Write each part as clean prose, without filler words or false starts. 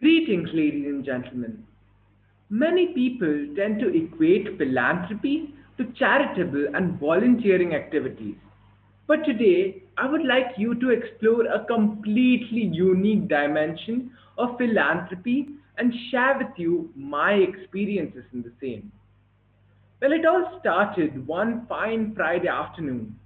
Greetings, ladies and gentlemen. Many people tend to equate philanthropy to charitable and volunteering activities. But today, I would like you to explore a completely unique dimension of philanthropy and share with you my experiences in the same. Well, it all started one fine Friday afternoon.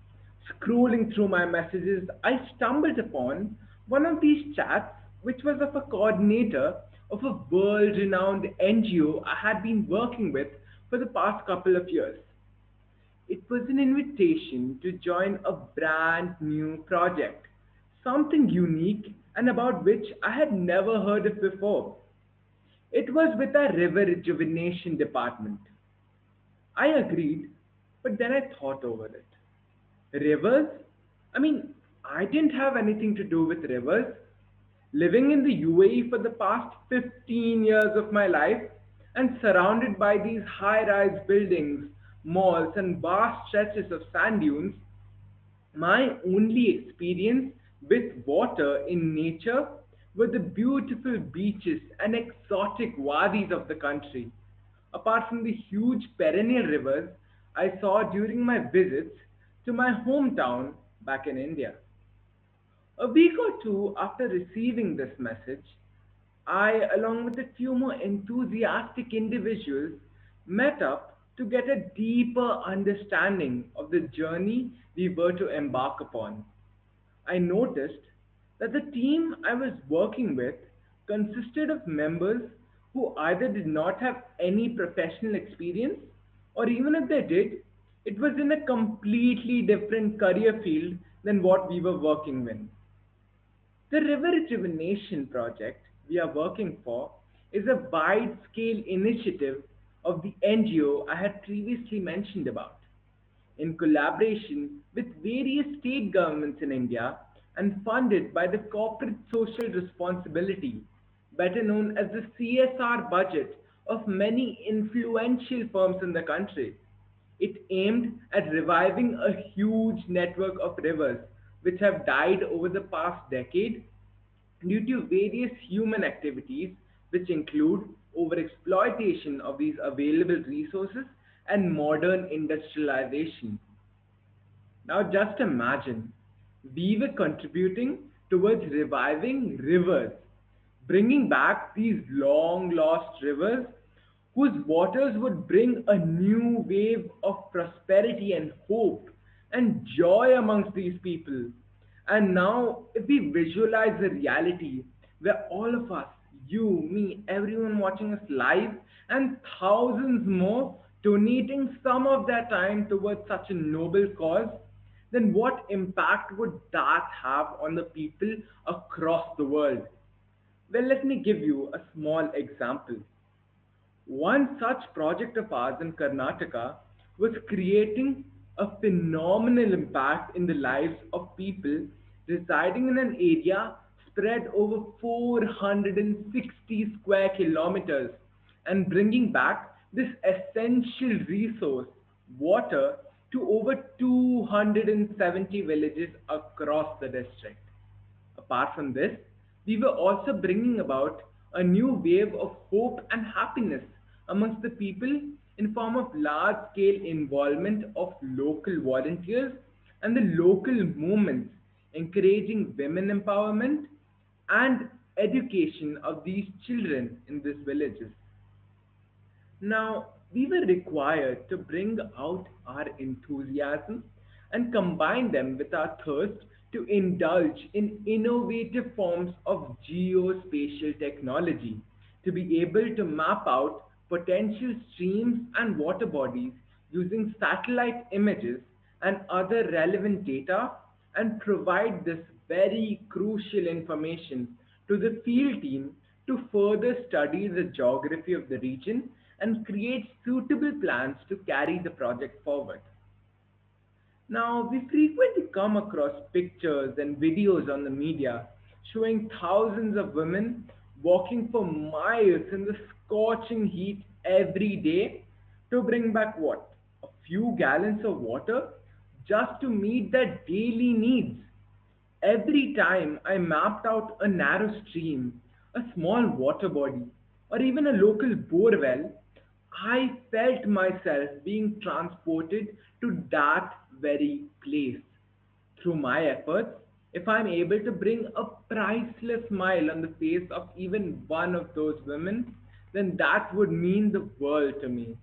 Scrolling through my messages, I stumbled upon one of these chats, which was of a coordinator of a world renowned NGO I had been working with for the past couple of years. It was an invitation to join a brand new project, something unique and about which I had never heard of before. It was with a river rejuvenation department. I agreed, but then I thought over it. Rivers? I mean, I didn't have anything to do with rivers. Living in the UAE for the past 15 years of my life and surrounded by these high rise buildings, malls, and vast stretches of sand dunes, my only experience with water in nature were the beautiful beaches and exotic wadis of the country. Apart from the huge perennial rivers I saw during my visits to my hometown back in India. A week or two after receiving this message, I, along with a few more enthusiastic individuals, met up to get a deeper understanding of the journey we were to embark upon. I noticed that the team I was working with consisted of members who either did not have any professional experience, or even if they did, it was in a completely different career field than what we were working in. The river rejuvenation project we are working for is a wide scale initiative of the NGO I had previously mentioned about, in collaboration with various state governments in India and funded by the Corporate Social Responsibility, better known as the CSR budget of many influential firms in the country. It aimed at reviving a huge network of rivers which have died over the past decade due to various human activities, which include overexploitation of these available resources and modern industrialization. Now, just imagine we were contributing towards reviving rivers, bringing back these long lost rivers whose waters would bring a new wave of prosperity and hope and joy amongst these people. And now, if we visualize a reality where all of us, you, me, everyone watching us live, and thousands more donating some of their time towards such a noble cause, then what impact would that have on the people across the world? Well, let me give you a small example. One such project of ours in Karnataka was creating a phenomenal impact in the lives of people residing in an area spread over 460 square kilometers and bringing back this essential resource, water, to over 270 villages across the district. Apart from this, we were also bringing about a new wave of hope and happiness amongst the people in form of large-scale involvement of local volunteers and the local movements encouraging women empowerment and education of these children in these villages. Now, we were required to bring out our enthusiasm and combine them with our thirst to indulge in innovative forms of geospatial technology to be able to map out potential streams and water bodies using satellite images and other relevant data and provide this very crucial information to the field team to further study the geography of the region and create suitable plans to carry the project forward. Now, we frequently come across pictures and videos on the media showing thousands of women walking for miles in the scorching heat every day to bring back what? A few gallons of water just to meet their daily needs. Every time I mapped out a narrow stream, a small water body, or even a local bore well, I felt myself being transported to that very place. Through my efforts, if I'm able to bring a priceless smile on the face of even one of those women, then that would mean the world to me.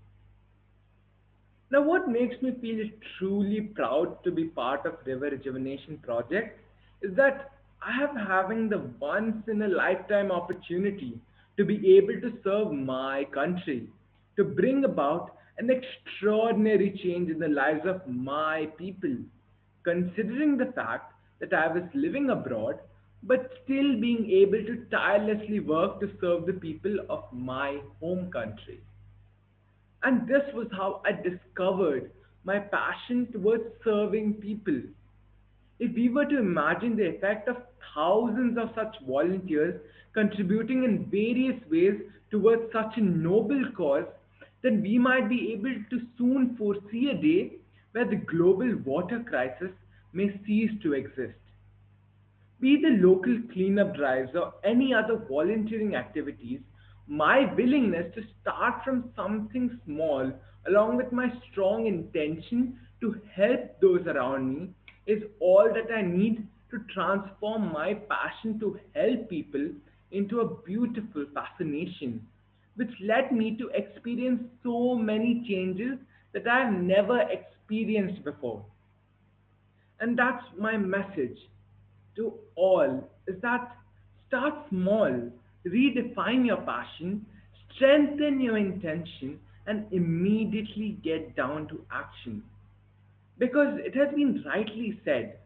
Now, what makes me feel truly proud to be part of River Rejuvenation Project is that I am having the once in a lifetime opportunity to be able to serve my country, to bring about an extraordinary change in the lives of my people, considering the fact that I was living abroad but still being able to tirelessly work to serve the people of my home country. And this was how I discovered my passion towards serving people. If we were to imagine the effect of thousands of such volunteers contributing in various ways towards such a noble cause, then we might be able to soon foresee a day where the global water crisis may cease to exist. Be the local cleanup drives or any other volunteering activities, my willingness to start from something small, along with my strong intention to help those around me, is all that I need to transform my passion to help people into a beautiful fascination, which led me to experience so many changes that I have never experienced before. And that's my message to all is that start small, redefine your passion, strengthen your intention, and immediately get down to action. Because it has been rightly said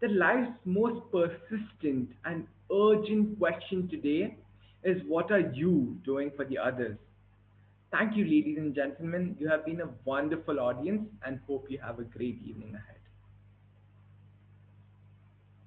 that life's most persistent and urgent question today is what are you doing for the others? Thank you, ladies and gentlemen. You have been a wonderful audience and hope you have a great evening ahead.